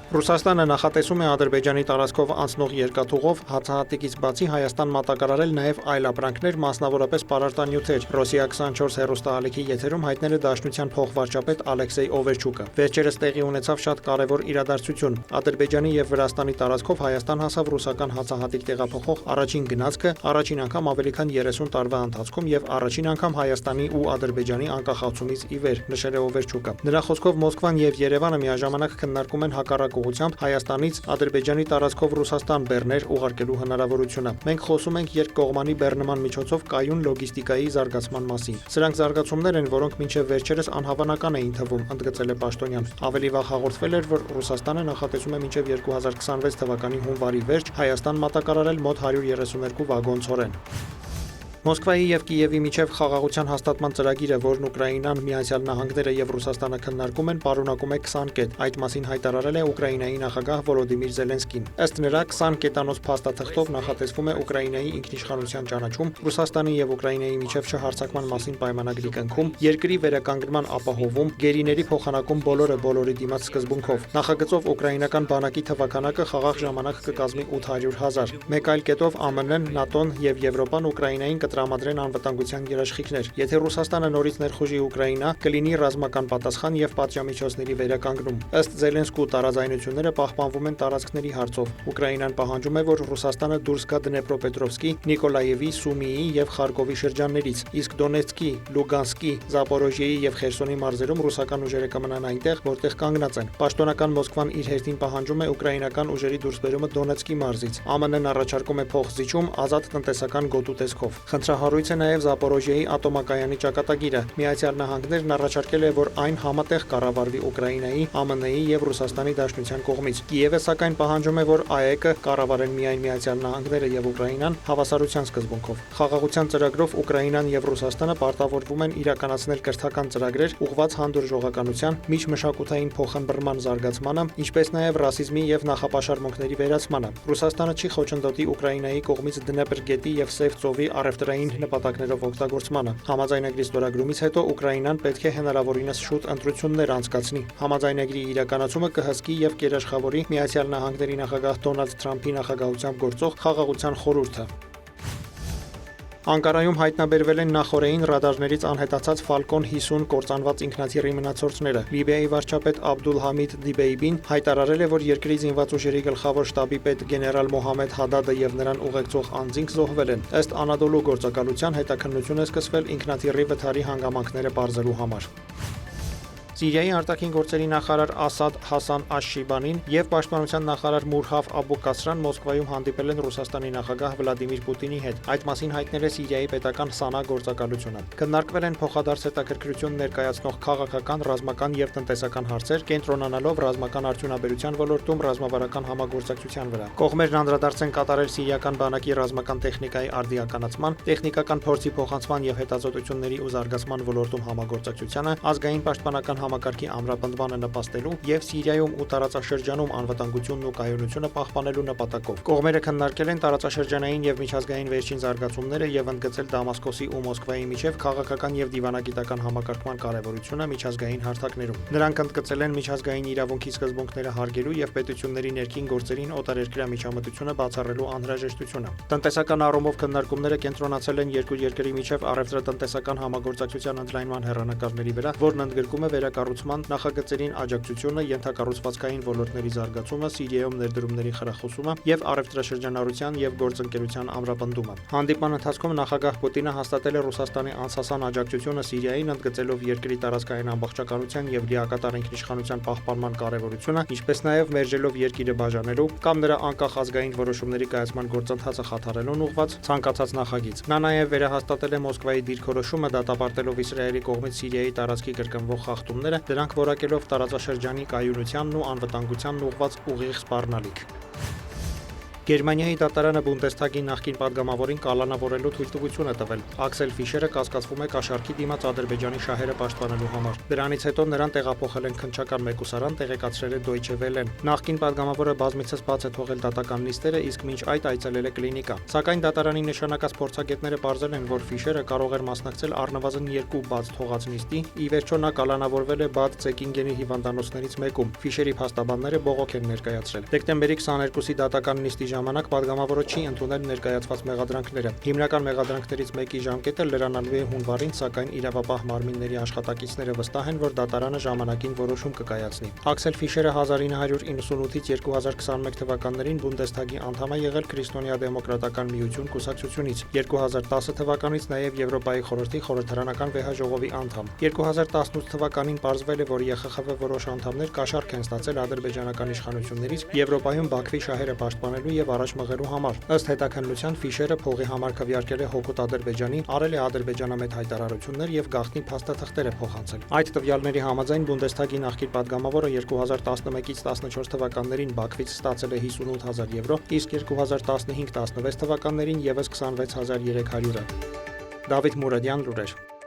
Ռուսաստանը նախատեսում է Ադրբեջանի տարածքով անցնող երկաթուղով հացահատիկից բացի Հայաստան մատակարարել նաև այլ ապրանքներ, մասնավորապես պարարտանյութեր, Ռոսիա 24 հեռուստաալիքի եթերում հայտնել է Դաշնության փոխվարչապետ Ալեքսեյ Օվերչուկը։ Վերջերս տեղի ունեցավ շատ կարևոր իրադարձություն։ Ադրբեջանի եւ Վրաստանի տարածքով Հայաստան հասավ ռուսական հացահատիկ տեղափոխող առաջին գնացքը, առաջին անգամ ավելի քան 30 տարվա ընթացքում եւ առաջին անգամ Հայաստանի ու Ադրբեջանի անկախացումից ի վեր, նշել է Օվերչուկը։ Նրա խոսքով Մոսկվան եւ Երևանը միաժամանակ քննարկում են հակառակ ուղղությամբ Հայաստանից Ադրբեջանի տարածքով Ռուսաստան բեռներ ուղարկելու հնարավորությունը։ Մենք խոսում ենք երկկողմանի բեռնման միջոցով կայուն լոգիստիկայի զարգացման մասին։ Սրանք զարգացումներ են, որոնք մինչև վերջերս անհավանական էին թվում, ընդգծել է Պաշտոնյան։ Ավելի վաղ հաղորդվել էր, որ Ռուսաստանը նախատեսում է մինչև 2026 թվականի հունվարի վերջ Հայաստան մատակարարել մոտ 132 վագոն ցորեն։ Մոսկվայի եւ Կիևի միջև խաղաղության հաստատման ծրագիրը, որն Ուկրաինան, Միացյալ Նահանգները եւ Ռուսաստանը քննարկում են, պարունակում է 20 կետ։ Այդ մասին հայտարարել է Ուկրաինայի նախագահ Վոլոդիմիր Զելենսկին։ Ըստ նրա 20 կետանոց փաստաթղթով նախատեսվում է Ուկրաինայի ինքնիշխանության ճանաչում, Ռուսաստանի եւ Ուկրաինայի միջև չհարձակման մասին պայմանագրի կնքում, երկրի վերականգնման ապահովում, գերիների փոխանակում բոլորի դիմաց սկզբունքով։ Նախագծով ուկրաինական բանակի թվականակը խաղաղ ժամանակ կկազմի 800,000։ Մեկ այլ կետով ԱՄՆ-ն, ՆԱՏՕ-ն եւ Եվրոպան Ուկրաինային տրամադրեն անվտանգության երաշխիքներ։ Եթե Ռուսաստանը նորից ներխուժի Ուկրաինա, կլինի ռազմական պատասխան եւ պատժամիջոցների վերականգնում։ Ըստ Զելենսկու տարաձայնությունները պահպանվում են տարածքների հարցով։ Ուկրաինան պահանջում է, որ Ռուսաստանը դուրս գա Դնեպրոպետրովսկի, Նիկոլաևի, Սումիի եւ Խարկովի շրջաններից, իսկ Դոնեցկի, Լուգանսկի, Զապորոժիեի եւ Խերսոնի մարզերում ռուսական ուժերը կմնան այնտեղ, որտեղ կանգնած են։ Պաշտոնական Մոսկվան իր հերթին պահանջում է ուկրաինական ուժերի դուրսբերումը Դոնեցկի մարզից։ ԱՄՆ-ն առաջարկում է փոխզիջում ազատ տնտեսական գոտու տեսքով։ Խնդրահարույց է նաև Զապորոժիեի ատոմակայանի ճակատագիրը։ Միացյալ Նահանգներն առաջարկել է, որ այն համատեղ կառավարվի Ուկրաինայի, ԱՄՆ-ի եւ Ռուսաստանի Դաշնության կողմից։ Կիևը սակայն պահանջում է, որ ԱԷԿ-ը կառավարեն միայն Միացյալ Նահանգները եւ Ուկրաինան հավասարության սկզբունքով։ Խաղաղության ծրագրով Ուկրաինան եւ Ռուսաստանը պարտավորվում են իրականացնել կրթական ծրագրեր ուղղված հանդուրժողականության, միջմշակութային փոխըմբռնման զարգացմանը, ինչպես նաև ռասիզմի եւ նախապաշարմունքների վերացմանը։ Ռուսաստանը չի խոչընդոտի Ուկրաինայի կողմից Դնեպր գետի եւ Սև ծովի առևտրային նպատակներով օգտագործմանը։ Համաձայնագրի ստորագրումից հետո Ուկրաինան պետք է հնարավորինս շուտ ընտրություններ անցկացնի։ Համաձայնագրի իրականացումը կհսկի եւ կերաշխավորի Միացյալ Նահանգների նախագահ Դոնալդ Թրամփի նախագահությամբ գործող խաղաղության խորհուրդը։ Անկարայում հայտնաբերվել են նախօրեին ռադարներից անհետացած Falcon 50 կործանված ինքնաթիռի մնացորդները։ Լիբիայի վարչապետ Աբդուլ Համիդ Դիբեյբին հայտարարել է, որ երկրի զինված ուժերի գլխավոր շտաբի պետ գեներալ Մոհամեդ Հադադը եւ նրան ուղեկցող անձինք զոհվել են։ Ըստ Անադոլու գործակալության հետաքննություն է սկսվել ինքնաթիռի վթարի հանգամանքները պարզելու համար։ Սիրիայի արտաքին գործերի նախարար Ասադ Հասան Աշշիբանին եւ պաշտպանության նախարար Մուրհաֆ Աբու Կասրան Մոսկվայում հանդիպել են Ռուսաստանի նախագահ Վլադիմիր Պուտինի հետ։ Այդ մասին հայտնել է Սիրիայի պետական ՍԱՆԱ գործակալությունը։ Քննարկվել են փոխադարձ հետաքրքրություն ներկայացնող քաղաքական, ռազմական եւ տնտեսական հարցեր, կենտրոնանալով ռազմական արդյունաբերության ոլորտում ռազմավարական համագործակցության վրա։ Կողմերն անդրադարձ են կատարել սիրիական բանակի ռազմական տեխնիկայի արդիականացման, տեխնիկական փորձի փոխանցման եւ հետազոտությունների ու զարգացման ոլորտում համագործակցությանը, ազգային պաշտպանական համակարգի ամրապնդմանը նպաստելու եւ Սիրիայում ու տարածաշրջանում անվտանգությունն ու կայունությունը պահպանելու նպատակով։ Կողմերը քննարկել են տարածաշրջանային եւ միջազգային վերջին զարգացումները եւ ընդգծել Դամասկոսի ու Մոսկվայի միջև քաղաքական եւ դիվանագիտական համակարգման կարեւորությունը միջազգային հարթակներում։ Նրանք ընդգծել են միջազգային իրավունքի սկզբունքները հարգելու եւ պետությունների ներքին գործերին օտարերկրյա միջամտությունը բացառելու անհրաժեշտությունը։ Տնտեսական առումով քննարկումները կենտրոնացել են երկու երկրի միջև առևտրատնտեսական համագործակցության ընդլայնման հեռանկարների վրա, որն ընդգրկում է վերակառուցման նախագծերին աջակցությունը, ենթակառուցվածքային ոլորտների զարգացումը, Սիրիայում ներդրումների խրախուսումը եւ առևտրաշրջանառության եւ գործընկերության ամրապնդումը։ Հանդիպման ընթացքում նախագահ Պուտինը հաստատել է Ռուսաստանի անցասան աջակցությունը Սիրիային, ընդգծելով երկրի տարածքային ամբողջականության եւ լիակատար ինքնիշխանության պահպանման կարեւորությունը, ինչպես նաեւ մերժելով երկիրը բաժանելու կամ նրա անկախ ազգային որոշումների կայացման գործընթացը խաթարելուն ուղղված ցանկացած նախագիծ։ Նա նաեւ վերահաստատել է Մոսկվայի դիրքորոշումը դատապարտելով Իսրայելի կողմից Սիրիայի տարածքի կրկնվող խախտումները, դրանք որակելով տարածաշրջանի կայունությանն ու անվտանգությանն ուղղված ուղիղ սպառնալիք։ Գերմանիայի դատարանը Բունդեսթագի նախկին падգամավորին կալանավորելու թույլտվություն է տվել։ Աքսել Ֆիշերը կասկածվում է կաշառքի դիմաց Ադրբեջանի շահերը պաշտպանելու համար։ Դրանից հետո նրան տեղափոխել են քննչական մեկուսարան, տեղեկացրել է Deutsche Welle-ն։ Նախկին падգամավորը բազմիցս բաց է թողել դատական նիստերը, իսկ մինչ այդ այցելել է կլինիկա։ Սակայն դատարանի նշանակած փորձագետները պարզել են, որ Ֆիշերը կարող էր մասնակցել առնվազն 2 բաց թողած նիստի, ի վերջո նա կալանավորվել է Բադ Ցեկինգենի հիվանդանոցներից մեկում։ Ֆիշերի փաստաբանները բողոք են ներկայացրել։ Դեկտեմբերի 22-ի դատական նիստի ժամանակ падգամավորը չի ընդունել ներկայացված մեղադրանքները։ Հիմնական մեղադրանքներից մեկի ժամկետը լրանալու է հունվարին, սակայն իրավապահ մարմինների աշխատակիցները վստահ են, որ դատարանը ժամանակին որոշում կկայացնի։ Աքսել Ֆիշերը 1998-ից 2021 թվականներին Բունդեսթագի անդամ է եղել Քրիստոնեա-դեմոկրատական միություն կուսակցությունից, 2010 թվականից նաև Եվրոպայի խորհրդի խորհրդարանական վեհաժողովի անդամ։ 2018 թվականին պարզվել է, որ ԵԽԽՎ որոշ անդամներ կաշառք են ստացել ադրբեջանական իշխանություններից Եվրոպայում Բաքվի շահերը պաշտպանելու եւ առաջ մղելու համար։ Ըստ հետաքննության Ֆիշերը փողի համար քվեարկել է հօգուտ Ադրբեջանի, արել է ադրբեջանամետ հայտարարություններ եւ գաղտնի փաստաթղթեր է փոխանցել։ Այդ տվյալների համաձայն Բունդեսթագի նախկին падգամավորը 2011-ից 14 թվականներին Բաքվից ստացել է 58,000 եվրո, իսկ 2015-16 թվականներին եւս 26,300-ը։ Դավիթ Մուրադյան, լուրեր։